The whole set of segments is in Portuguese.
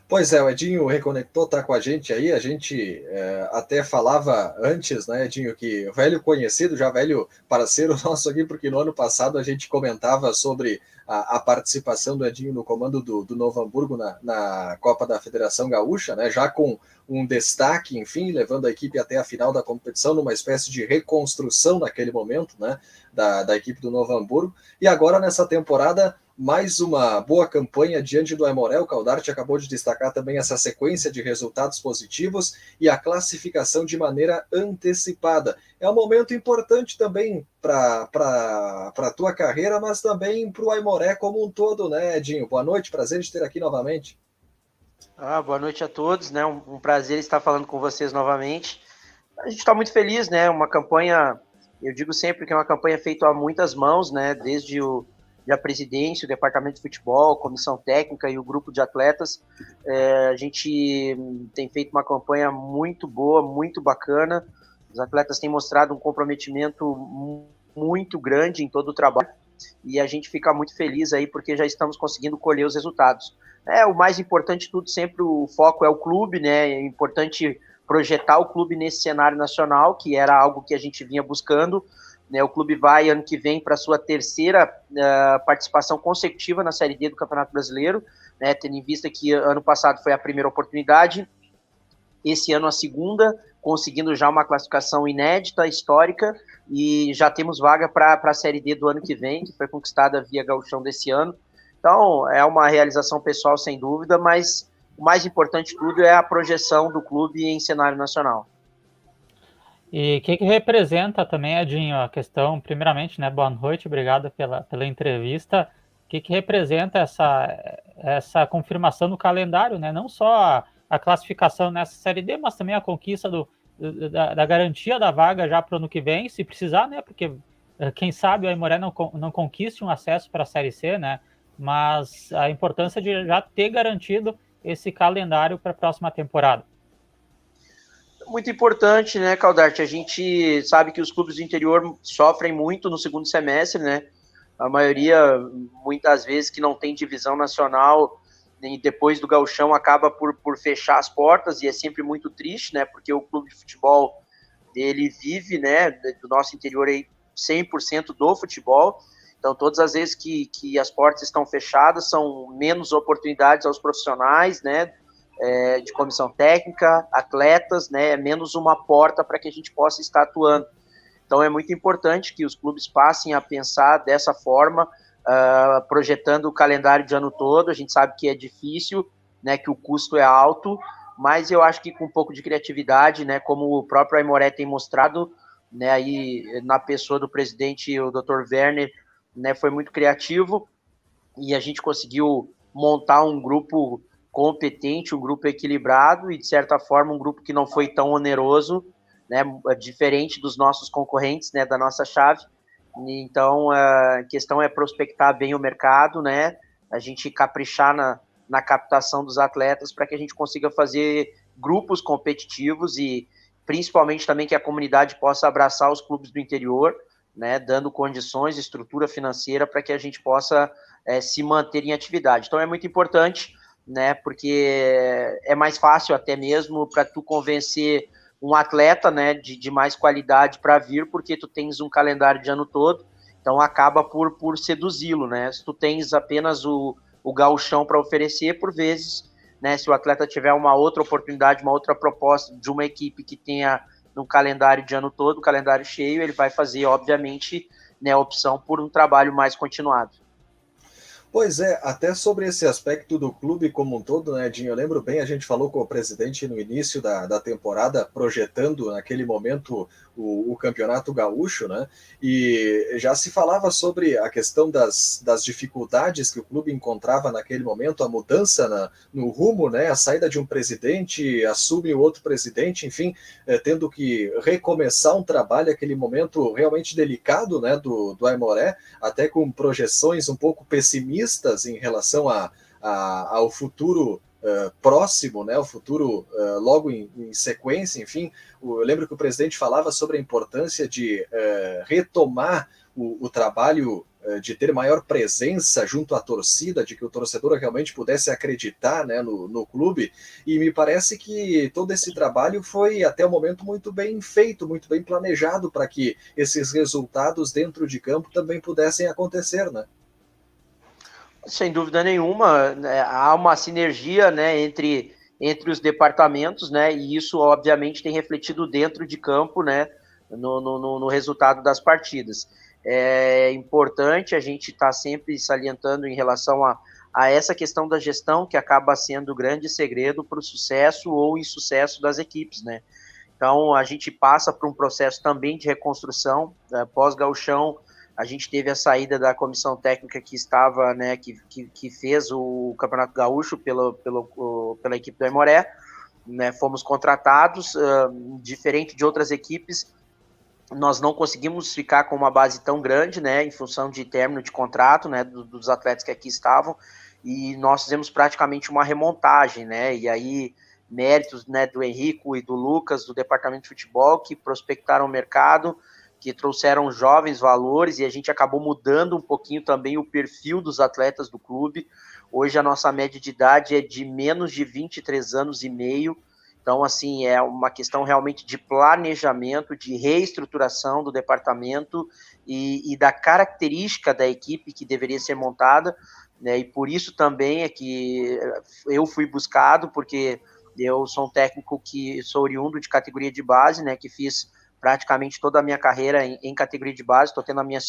Pois é, o Edinho reconectou, tá com a gente aí. A gente até falava antes, né, Edinho, que o velho conhecido, já velho parceiro nosso aqui, porque no ano passado a gente comentava sobre a participação do Edinho no comando do Novo Hamburgo na Copa da Federação Gaúcha, né, já com um destaque, enfim, levando a equipe até a final da competição, numa espécie de reconstrução naquele momento, né, da equipe do Novo Hamburgo. E agora, nessa temporada, mais uma boa campanha diante do Aimoré. O Caldarte acabou de destacar também essa sequência de resultados positivos e a classificação de maneira antecipada. É um momento importante também para a tua carreira, mas também para o Aimoré como um todo, né, Edinho? Boa noite, prazer de ter aqui novamente. Boa noite a todos, né? Um prazer estar falando com vocês novamente. A gente está muito feliz, né? Uma campanha, eu digo sempre que é uma campanha feita a muitas mãos, né? Desde a presidência, o departamento de futebol, a comissão técnica e o grupo de atletas. A gente tem feito uma campanha muito boa, muito bacana. Os atletas têm mostrado um comprometimento muito grande em todo o trabalho e a gente fica muito feliz aí porque já estamos conseguindo colher os resultados. O mais importante de tudo, sempre o foco é o clube, né? É importante projetar o clube nesse cenário nacional, que era algo que a gente vinha buscando. Né? O clube vai, ano que vem, para a sua terceira participação consecutiva na Série D do Campeonato Brasileiro, né? Tendo em vista que ano passado foi a primeira oportunidade, esse ano a segunda, conseguindo já uma classificação inédita, histórica, e já temos vaga para a Série D do ano que vem, que foi conquistada via Gauchão desse ano. Então, é uma realização pessoal, sem dúvida, mas o mais importante de tudo é a projeção do clube em cenário nacional. E o que representa também, Edinho, a questão, primeiramente, né, boa noite, obrigado pela entrevista. O que representa essa confirmação do calendário, né? Não só a classificação nessa Série D, mas também a conquista da garantia da vaga já para o ano que vem, se precisar, né? Porque quem sabe o Aimoré não conquiste um acesso para a Série C, né? Mas a importância de já ter garantido esse calendário para a próxima temporada. Muito importante, né, Caldarte? A gente sabe que os clubes do interior sofrem muito no segundo semestre, né? A maioria, muitas vezes, que não tem divisão nacional e depois do gauchão acaba por fechar as portas, e é sempre muito triste, né? Porque o clube de futebol, ele vive, né, do nosso interior aí 100% do futebol. Então, todas as vezes que as portas estão fechadas, são menos oportunidades aos profissionais, né? De comissão técnica, atletas, né, menos uma porta para que a gente possa estar atuando. Então é muito importante que os clubes passem a pensar dessa forma, projetando o calendário de ano todo. A gente sabe que é difícil, né, que o custo é alto, mas eu acho que com um pouco de criatividade, né, como o próprio Aimoré tem mostrado, né, aí na pessoa do presidente, o Dr. Werner, né, foi muito criativo e a gente conseguiu montar um grupo competente, um grupo equilibrado e, de certa forma, um grupo que não foi tão oneroso, né, diferente dos nossos concorrentes, né, da nossa chave. Então, a questão é prospectar bem o mercado, né, a gente caprichar na captação dos atletas para que a gente consiga fazer grupos competitivos e, principalmente, também que a comunidade possa abraçar os clubes do interior, né, dando condições, estrutura financeira para que a gente possa se manter em atividade. Então, é muito importante, né? Porque é mais fácil até mesmo para tu convencer um atleta, né, de mais qualidade para vir, porque tu tens um calendário de ano todo, então acaba por seduzi-lo, né? Se tu tens apenas o gauchão para oferecer, por vezes, né, se o atleta tiver uma outra oportunidade, uma outra proposta de uma equipe que tenha um calendário de ano todo, calendário cheio, ele vai fazer, obviamente, né, a opção por um trabalho mais continuado. Pois é, até sobre esse aspecto do clube como um todo, né, Edinho? Eu lembro bem, a gente falou com o presidente no início da temporada, projetando naquele momento o campeonato gaúcho, né? E já se falava sobre a questão das dificuldades que o clube encontrava naquele momento, a mudança no rumo, né? A saída de um presidente, assume o outro presidente, enfim, tendo que recomeçar um trabalho, aquele momento realmente delicado, né, do Aimoré, até com projeções um pouco pessimistas em relação ao futuro próximo, né, o futuro logo em sequência, enfim. Eu lembro que o presidente falava sobre a importância de retomar o trabalho de ter maior presença junto à torcida, de que o torcedor realmente pudesse acreditar, né, no clube, e me parece que todo esse trabalho foi até o momento muito bem feito, muito bem planejado para que esses resultados dentro de campo também pudessem acontecer, né? Sem dúvida nenhuma, né, há uma sinergia, né, entre os departamentos, né, e isso obviamente tem refletido dentro de campo, né, no resultado das partidas. É importante a gente estar sempre salientando em relação a essa questão da gestão, que acaba sendo o grande segredo para o sucesso ou insucesso das equipes, né. Então, a gente passa por um processo também de reconstrução, pós-gauchão. A gente teve a saída da comissão técnica que estava, né, que fez o Campeonato Gaúcho pela equipe do Aimoré, né, fomos contratados, diferente de outras equipes, nós não conseguimos ficar com uma base tão grande, né, em função de término de contrato, né, dos atletas que aqui estavam, e nós fizemos praticamente uma remontagem, né, e aí méritos, né, do Henrico e do Lucas, do departamento de futebol, que prospectaram o mercado, que trouxeram jovens valores, e a gente acabou mudando um pouquinho também o perfil dos atletas do clube. Hoje a nossa média de idade é de menos de 23 anos e meio, então assim, é uma questão realmente de planejamento, de reestruturação do departamento e da característica da equipe que deveria ser montada, né, e por isso também é que eu fui buscado, porque eu sou um técnico que sou oriundo de categoria de base, né, que fiz praticamente toda a minha carreira em categoria de base, estou tendo a minha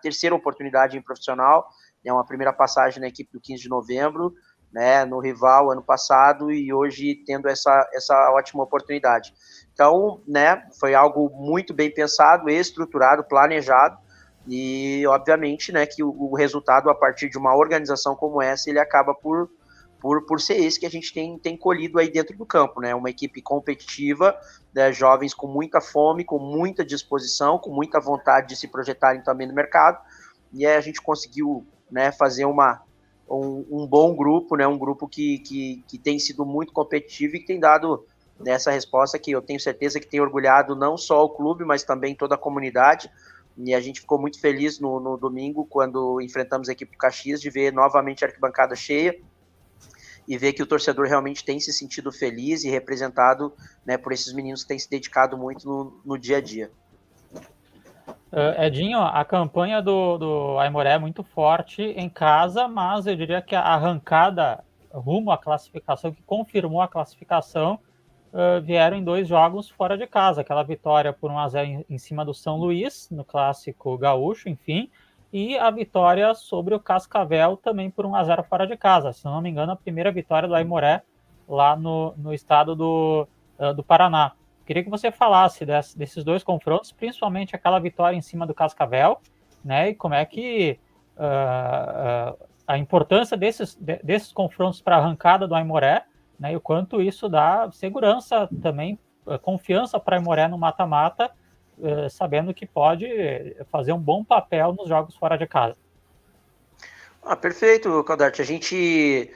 terceira oportunidade em profissional, né, uma primeira passagem na equipe do 15 de novembro, né, no rival ano passado, e hoje tendo essa ótima oportunidade. Então, né, foi algo muito bem pensado, estruturado, planejado, e obviamente, né, que o resultado a partir de uma organização como essa, ele acaba por ser esse que a gente tem colhido aí dentro do campo, né? Uma equipe competitiva, né? Jovens com muita fome, com muita disposição, com muita vontade de se projetarem também no mercado, e aí a gente conseguiu, né, fazer um bom grupo, né? Um grupo que tem sido muito competitivo e que tem dado essa resposta que eu tenho certeza que tem orgulhado não só o clube, mas também toda a comunidade. E a gente ficou muito feliz no domingo, quando enfrentamos a equipe do Caxias, de ver novamente a arquibancada cheia, e ver que o torcedor realmente tem se sentido feliz e representado, né, por esses meninos que têm se dedicado muito no dia a dia. Edinho, a campanha do Aimoré é muito forte em casa, mas eu diria que a arrancada rumo à classificação, que confirmou a classificação, vieram em 2 jogos fora de casa. Aquela vitória por 1-0 em cima do São Luís, no Clássico Gaúcho, enfim, e a vitória sobre o Cascavel também por 1-0 fora de casa. Se não me engano, a primeira vitória do Aimoré lá no estado do Paraná. Queria que você falasse desses 2 confrontos, principalmente aquela vitória em cima do Cascavel, né, e como é que a importância desses confrontos para a arrancada do Aimoré, né, e o quanto isso dá segurança também, confiança para o Aimoré no mata-mata, sabendo que pode fazer um bom papel nos jogos fora de casa. Perfeito, Caldarte. A gente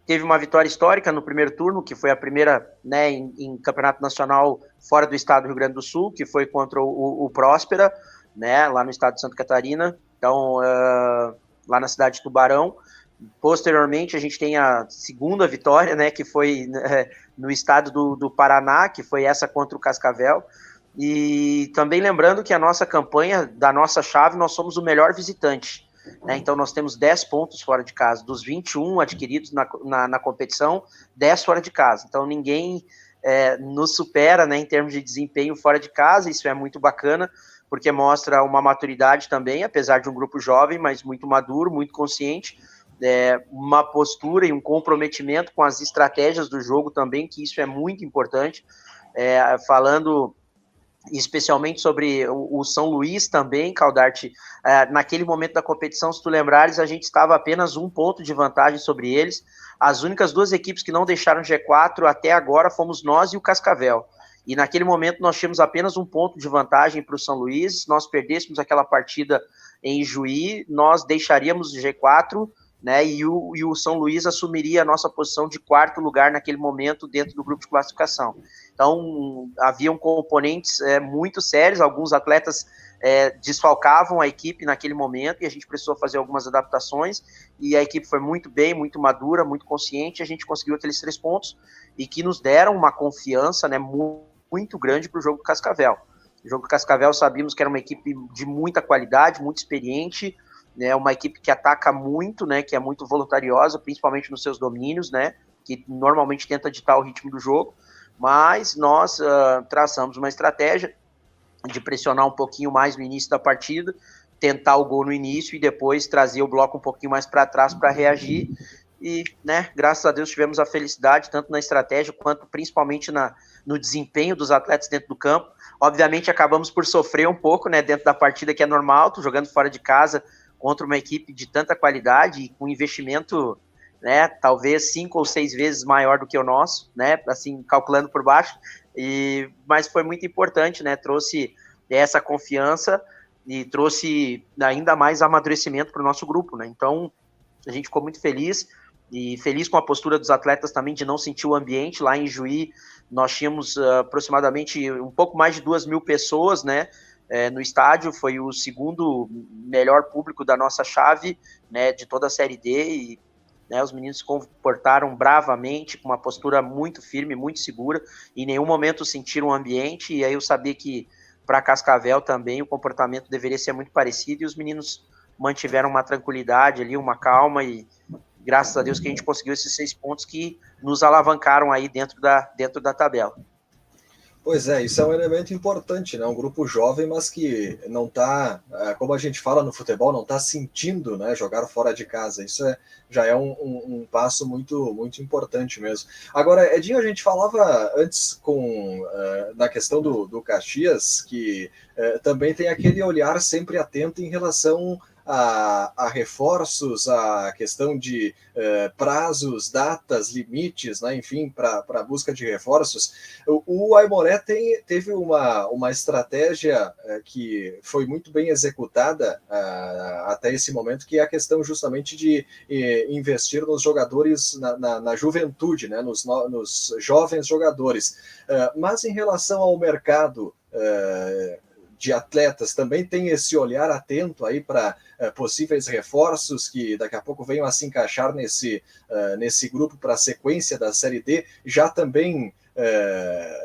teve uma vitória histórica no primeiro turno, que foi a primeira, né, em campeonato nacional fora do estado do Rio Grande do Sul, que foi contra o Próspera, né, lá no estado de Santa Catarina, então lá na cidade de Tubarão. Posteriormente, a gente tem a segunda vitória, né, que foi no estado do Paraná, que foi essa contra o Cascavel. E também lembrando que a nossa campanha, da nossa chave, nós somos o melhor visitante, né? Então nós temos 10 pontos fora de casa, dos 21 adquiridos na competição, 10 fora de casa. Então ninguém nos supera, né, em termos de desempenho fora de casa. Isso é muito bacana, porque mostra uma maturidade também, apesar de um grupo jovem, mas muito maduro, muito consciente, uma postura e um comprometimento com as estratégias do jogo também, que isso é muito importante. Falando especialmente sobre o São Luís também, Caldarte, naquele momento da competição, se tu lembrares, a gente estava apenas 1 ponto de vantagem sobre eles. As únicas 2 equipes que não deixaram G4 até agora fomos nós e o Cascavel. E naquele momento nós tínhamos apenas 1 ponto de vantagem para o São Luís. Se nós perdêssemos aquela partida em Juí, nós deixaríamos o G4, né, e o São Luís assumiria a nossa posição de 4º lugar naquele momento dentro do grupo de classificação. Então, haviam componentes muito sérios, alguns atletas desfalcavam a equipe naquele momento, e a gente precisou fazer algumas adaptações, e a equipe foi muito bem, muito madura, muito consciente, e a gente conseguiu aqueles 3 pontos, e que nos deram uma confiança, né, muito grande para o jogo do Cascavel. O jogo do Cascavel, sabíamos que era uma equipe de muita qualidade, muito experiente, né, uma equipe que ataca muito, né, que é muito voluntariosa, principalmente nos seus domínios, né, que normalmente tenta ditar o ritmo do jogo, mas nós traçamos uma estratégia de pressionar um pouquinho mais no início da partida, tentar o gol no início e depois trazer o bloco um pouquinho mais para trás para reagir. E, né, graças a Deus tivemos a felicidade, tanto na estratégia quanto principalmente no desempenho dos atletas dentro do campo. Obviamente acabamos por sofrer um pouco, né, dentro da partida, que é normal, tô jogando fora de casa contra uma equipe de tanta qualidade e com investimento, né, talvez 5 ou 6 vezes maior do que o nosso, né, assim, calculando por baixo. Mas foi muito importante, né? Trouxe essa confiança e trouxe ainda mais amadurecimento para o nosso grupo, né? Então, a gente ficou muito feliz, e feliz com a postura dos atletas também de não sentir o ambiente. Lá em Juí, nós tínhamos aproximadamente um pouco mais de 2.000 pessoas, né? No estádio, foi o segundo melhor público da nossa chave, né? De toda a Série D, e né, os meninos se comportaram bravamente, com uma postura muito firme, muito segura, em nenhum momento sentiram o ambiente, e aí eu sabia que para Cascavel também o comportamento deveria ser muito parecido, e os meninos mantiveram uma tranquilidade ali, uma calma, e graças a Deus que a gente conseguiu esses 6 pontos que nos alavancaram aí dentro da tabela. Pois é, isso é um elemento importante, né? Um grupo jovem, mas que não está, como a gente fala no futebol, não está sentindo, né, jogar fora de casa. Isso já é um passo muito, muito importante mesmo. Agora, Edinho, a gente falava antes na questão do Caxias, que também tem aquele olhar sempre atento em relação a reforços, a questão de prazos, datas, limites, né, enfim, para a busca de reforços. O Aimoré teve uma estratégia que foi muito bem executada até esse momento, que é a questão justamente de investir nos jogadores na juventude, né, nos jovens jogadores. Mas em relação ao mercado de atletas, também tem esse olhar atento aí para possíveis reforços que daqui a pouco venham a se encaixar nesse grupo para a sequência da Série D, já também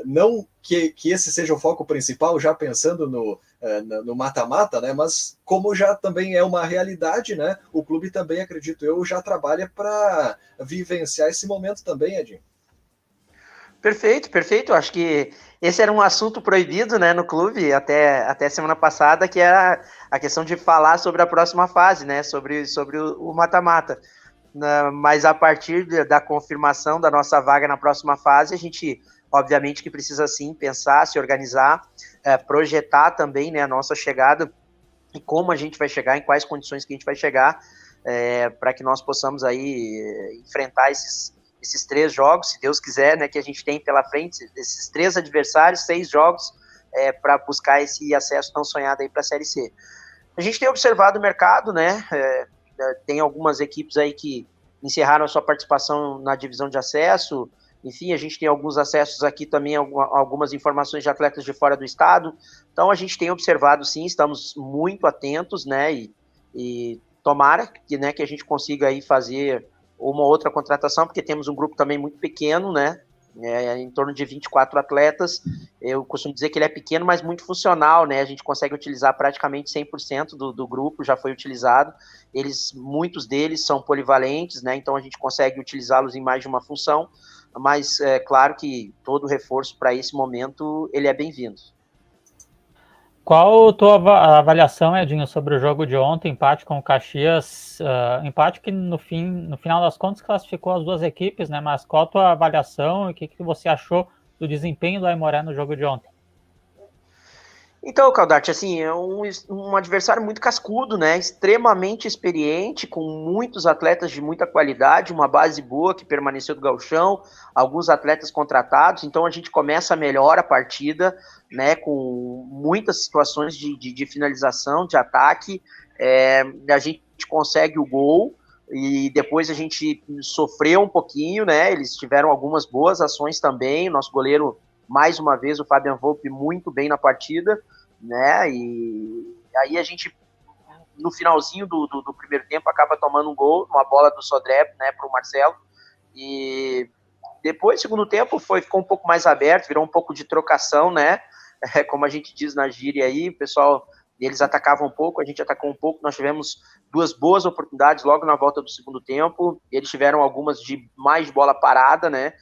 não que esse seja o foco principal, já pensando no mata-mata, né? Mas como já também é uma realidade, né? O clube também, acredito eu, já trabalha para vivenciar esse momento também, Edinho. Perfeito, perfeito. Acho que esse era um assunto proibido, né, no clube até semana passada, que era a questão de falar sobre a próxima fase, né, sobre o mata-mata. Mas a partir da confirmação da nossa vaga na próxima fase, a gente, obviamente, que precisa sim pensar, se organizar, projetar também, né, a nossa chegada e como a gente vai chegar, em quais condições que a gente vai chegar, para que nós possamos aí enfrentar esses 3 jogos, se Deus quiser, né, que a gente tem pela frente, esses 3 adversários, 6 jogos, para buscar esse acesso tão sonhado aí para a Série C. A gente tem observado o mercado, né, tem algumas equipes aí que encerraram a sua participação na divisão de acesso, enfim, a gente tem alguns acessos aqui também, algumas informações de atletas de fora do estado, então a gente tem observado sim, estamos muito atentos, né, e tomara que, né, que a gente consiga aí fazer uma outra contratação, porque temos um grupo também muito pequeno, né, em torno de 24 atletas, eu costumo dizer que ele é pequeno, mas muito funcional, né, a gente consegue utilizar praticamente 100% do grupo, já foi utilizado, muitos deles são polivalentes, né, então a gente consegue utilizá-los em mais de uma função, mas é claro que todo reforço para esse momento, ele é bem-vindo. Qual a tua avaliação, Edinho, sobre o jogo de ontem, empate com o Caxias, empate que no final das contas classificou as duas equipes, né? Mas qual a tua avaliação e o que você achou do desempenho do Aimoré no jogo de ontem? Então, Caldarte, assim, é um adversário muito cascudo, né? Extremamente experiente, com muitos atletas de muita qualidade, uma base boa que permaneceu do gauchão, alguns atletas contratados, então a gente começa melhor a partida, né? Com muitas situações de finalização, de ataque, a gente consegue o gol, e depois a gente sofreu um pouquinho, né? Eles tiveram algumas boas ações também, o nosso goleiro, mais uma vez, o Fabian Volpe, muito bem na partida, né, e aí a gente, no finalzinho do primeiro tempo, acaba tomando um gol, uma bola do Sodré, né, para o Marcelo, e depois, segundo tempo, ficou um pouco mais aberto, virou um pouco de trocação, né, como a gente diz na gíria aí, o pessoal, eles atacavam um pouco, a gente atacou um pouco, nós tivemos 2 boas oportunidades logo na volta do segundo tempo, eles tiveram algumas de mais bola parada, né,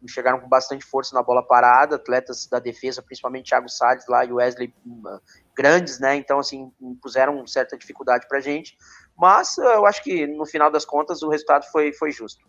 chegaram com bastante força na bola parada, atletas da defesa, principalmente Thiago Salles lá e Wesley, grandes, né, então assim, impuseram certa dificuldade pra gente, mas eu acho que no final das contas o resultado foi justo.